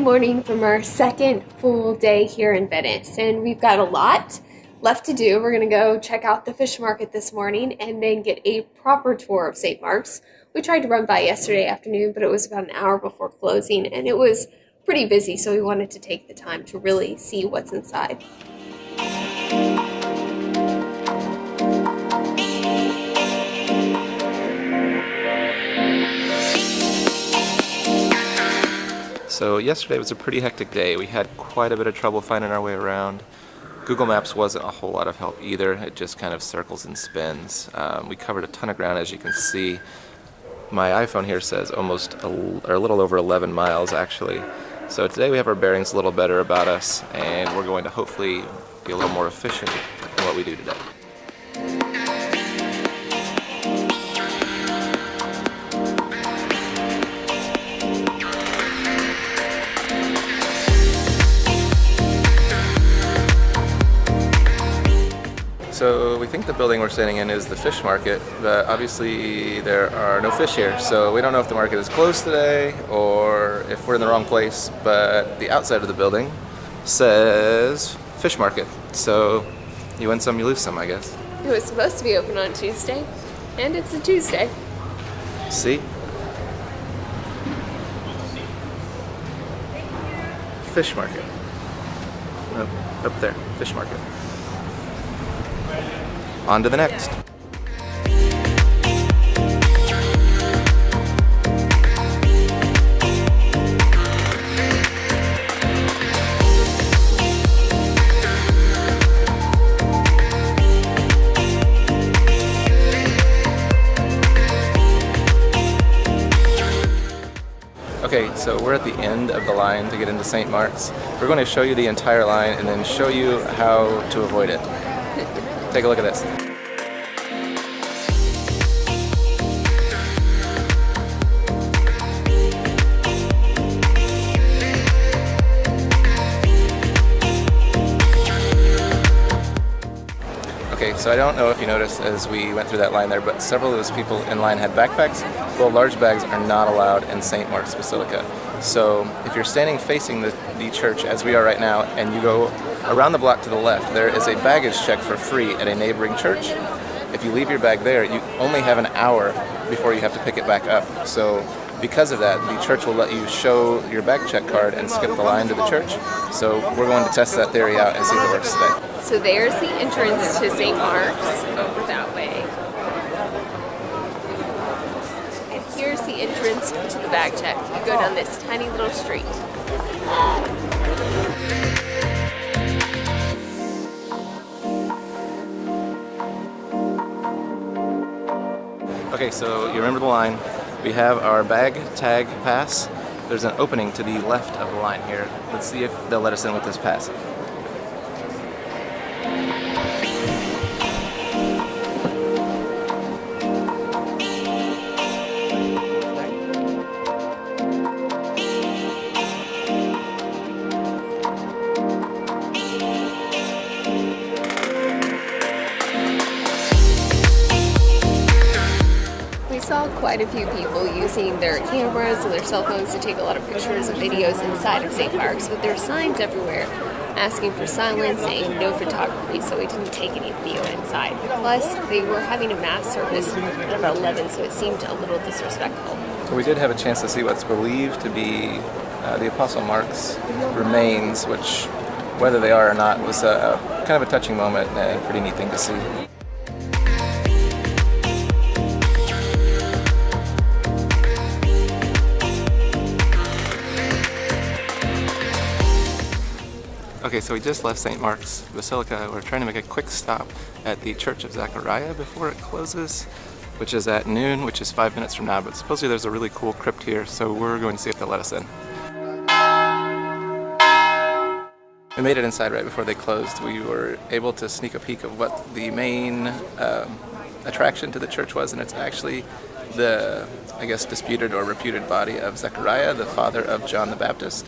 morning from our second full day here in Venice, and we've got a lot left to do. We're going to go check out the fish market this morning and then get a proper tour of St. Mark's. We tried to run by yesterday afternoon, but it was about an hour before closing, and it was pretty busy, so we wanted to take the time to really see what's inside. So yesterday was a pretty hectic day. We had quite a bit of trouble finding our way around. Google Maps wasn't a whole lot of help either. It just kind of circles and spins. We covered a ton of ground, as you can see. My iPhone here says a little over 11 miles actually. So today we have our bearings a little better about us, and we're going to hopefully be a little more efficient in what we do today. So we think the building we're standing in is the fish market, but obviously there are no fish here, so we don't know if the market is closed today or if we're in the wrong place, but the outside of the building says fish market, so you win some, you lose some, I guess. It was supposed to be open on Tuesday, and it's a Tuesday. See? Fish market. Up there, fish market. On to the next. Okay, so we're at the end of the line to get into St. Mark's. We're going to show you the entire line and then show you how to avoid it. Take a look at this. Okay, so I don't know if you noticed as we went through that line there, but several of those people in line had backpacks. Well, large bags are not allowed in St. Mark's Basilica. So if you're standing facing the church as we are right now, and you go around the block to the left, there is a baggage check for free at a neighboring church. If you leave your bag there, you only have an hour before you have to pick it back up. So because of that, the church will let you show your bag check card and skip the line to the church. So we're going to test that theory out and see if it works today. So there's the entrance to St. Mark's over that way. And here's the entrance to the bag check. You go down this tiny little street. Okay, so you remember the line. We have our bag tag pass. There's an opening to the left of the line here. Let's see if they'll let us in with this pass. Saw quite a few people using their cameras and their cell phones to take a lot of pictures and videos inside of St. Mark's, but there are signs everywhere asking for silence and no photography, so we didn't take any video inside. Plus, they were having a mass service at about 11, so it seemed a little disrespectful. So we did have a chance to see what's believed to be the Apostle Mark's remains, which, whether they are or not, was kind of a touching moment and a pretty neat thing to see. Okay, so we just left St. Mark's Basilica. We're trying to make a quick stop at the Church of Zechariah before it closes, which is at noon, which is 5 minutes from now, but supposedly there's a really cool crypt here, so we're going to see if they'll let us in. We made it inside right before they closed. We were able to sneak a peek of what the main attraction to the church was, and it's actually the, I guess, disputed or reputed body of Zechariah, the father of John the Baptist.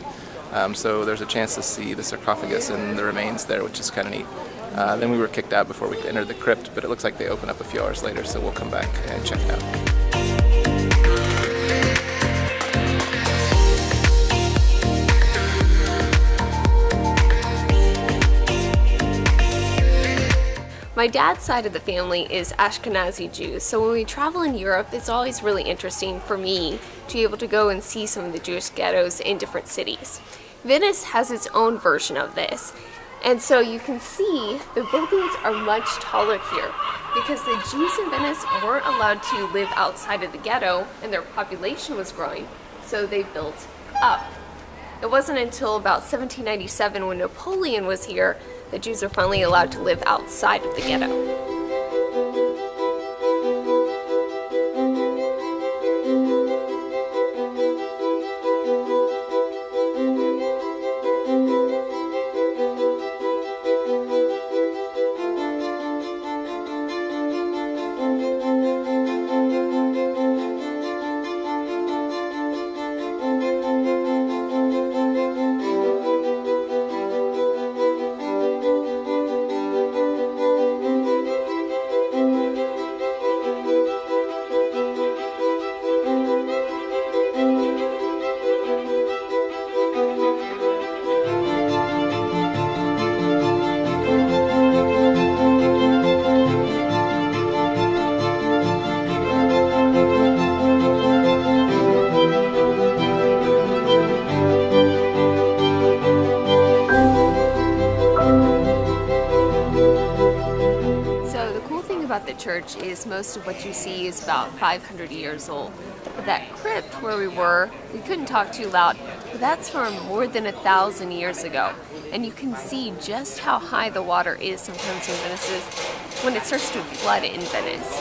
So there's a chance to see the sarcophagus and the remains there, which is kind of neat. Then we were kicked out before we could enter the crypt, but it looks like they open up a few hours later, so we'll come back and check it out. My dad's side of the family is Ashkenazi Jews, so when we travel in Europe, it's always really interesting for me to be able to go and see some of the Jewish ghettos in different cities. Venice has its own version of this, and so you can see the buildings are much taller here because the Jews in Venice weren't allowed to live outside of the ghetto and their population was growing, so they built up. It wasn't until about 1797 when Napoleon was here that Jews are finally allowed to live outside of the ghetto. The church is most of what you see is about 500 years old. But that crypt where we were, we couldn't talk too loud, but that's from more than 1,000 years ago. And you can see just how high the water is sometimes in Venice when it starts to flood in Venice.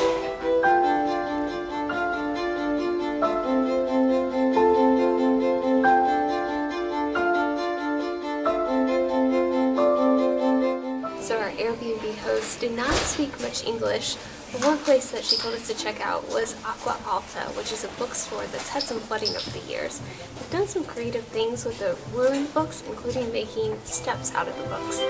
So our Airbnb host did not speak much English, but one place that she told us to check out was Acqua Alta, which is a bookstore that's had some flooding over the years. They've done some creative things with the ruined books, including making steps out of the books.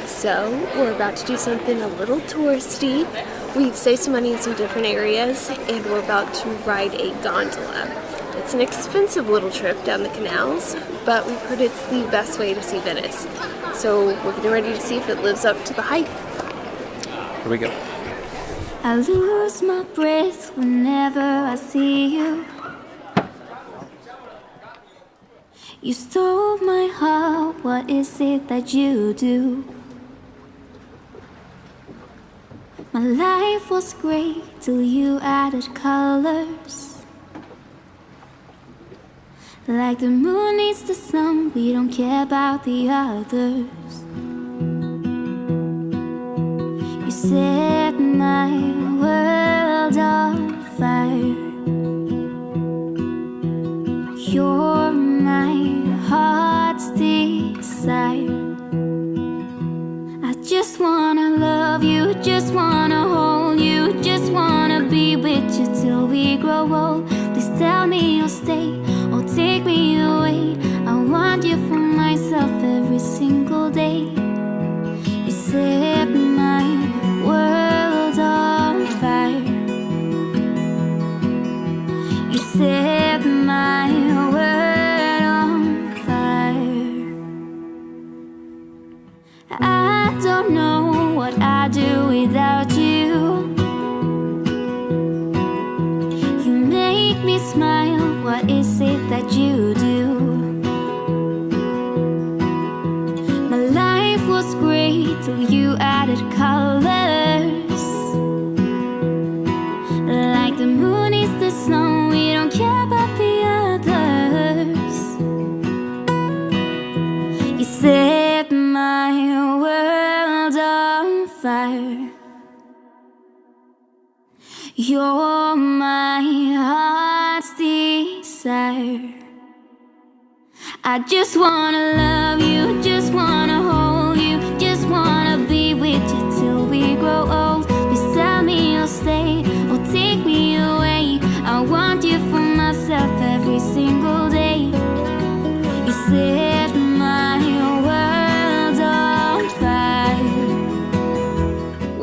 So, we're about to do something a little touristy. We've saved some money in some different areas, and we're about to ride a gondola. It's an expensive little trip down the canals, but we've heard it's the best way to see Venice. So, we're getting ready to see if it lives up to the hype. Here we go. I lose my breath whenever I see you. You stole my heart, what is it that you do? My life was great till you added colors. Like the moon needs the sun, we don't care about the others. You set my world on fire. You're my heart's desire. I just wanna love you, just wanna hold you, just wanna be with you till we grow old. Please tell me you'll stay or take me away. I want you for myself every single day. You set my world on fire. You set my world on fire. I don't know what I'd do without you. You make me smile, what is it that you do? My life was great till you added colors. Like the moon is the snow, we don't care about the others. You set my world on fire. You're my heart's desire. I just wanna love you, just wanna hold you, just wanna be with you till we grow old. Please tell me you'll stay or take me away. I want you for myself every single day. You set my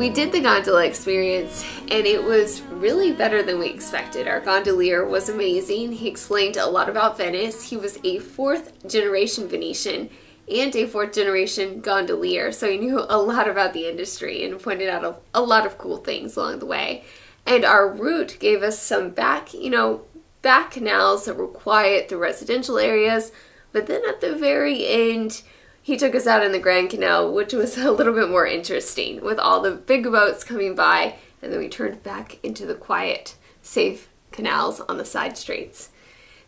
We did the gondola experience, and it was really better than we expected. Our gondolier was amazing. He explained a lot about Venice. He was a 4th generation Venetian and a 4th generation gondolier, so he knew a lot about the industry and pointed out a lot of cool things along the way. And our route gave us some back canals that were quiet through residential areas, but then at the very end, he took us out in the Grand Canal, which was a little bit more interesting, with all the big boats coming by, and then we turned back into the quiet, safe canals on the side streets.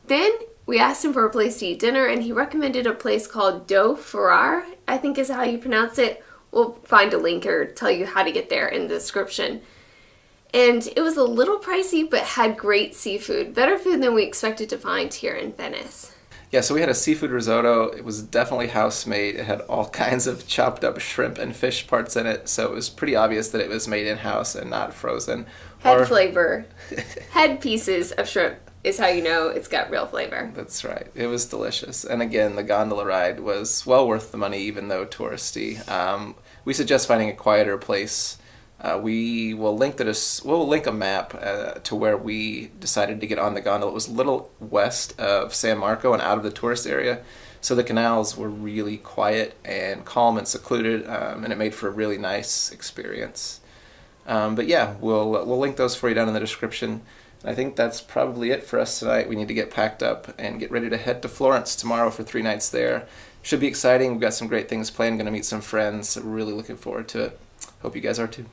Then we asked him for a place to eat dinner, and he recommended a place called Do Ferrar, I think is how you pronounce it. We'll find a link or tell you how to get there in the description. And it was a little pricey, but had great seafood. Better food than we expected to find here in Venice. Yeah, so we had a seafood risotto. It was definitely house-made. It had all kinds of chopped up shrimp and fish parts in it, so it was pretty obvious that it was made in-house and not frozen. Flavor. Head pieces of shrimp is how you know it's got real flavor. That's right. It was delicious. And again, the gondola ride was well worth the money, even though touristy. We suggest finding a quieter place. We will link a map to where we decided to get on the gondola. It was a little west of San Marco and out of the tourist area, so the canals were really quiet and calm and secluded, and it made for a really nice experience. But yeah, we'll link those for you down in the description. I think that's probably it for us tonight. We need to get packed up and get ready to head to Florence tomorrow for 3 nights there. Should be exciting. We've got some great things planned. Going to meet some friends. Really looking forward to it. Hope you guys are too.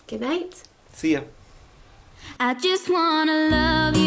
Good night. See ya. I just wanna love you.